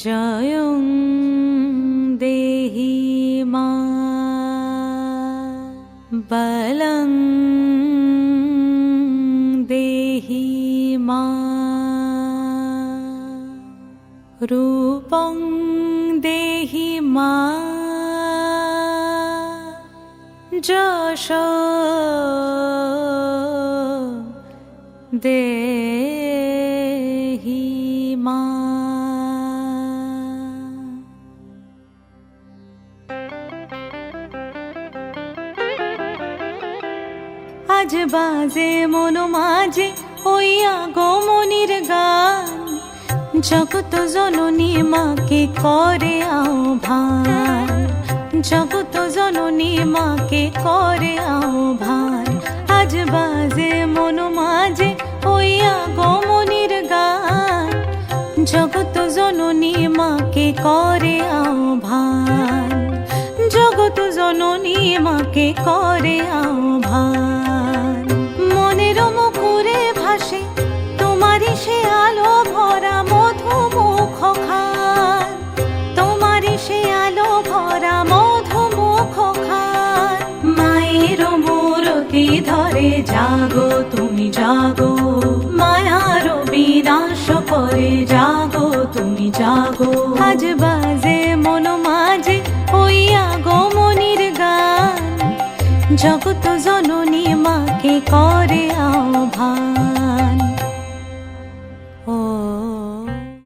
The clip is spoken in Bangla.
জয়ং দেহি মা বলং দেহি মা রূপং দেহি মা যশ দেহি মা। আজ বাজে মন মাঝে ওই আগমনীর গান, জগত জননী মাকে করে আহ্বান, জগত জননী মাকে করে আহ্বান। আজ বাজে মন মাঝে ওই আগমনীর গান, জগত জননী মাকে করে আহ্বান, জগত জননী মাকে করে আহ্বান। মনের মুখরে ভাসে তোমারই সে আলো ভরা মধুমুখ খান, তোমারই সে আলো ভরা মধুমুখ খান। মায়ের মূরতি ধরে জাগো তুমি জাগো, মায়ার বিনাশ করে জাগো তুমি জাগো। আজ বাজে মন মাঝে ওই আগমনীর গান, জগত জননী মাকে করে আহ্বান,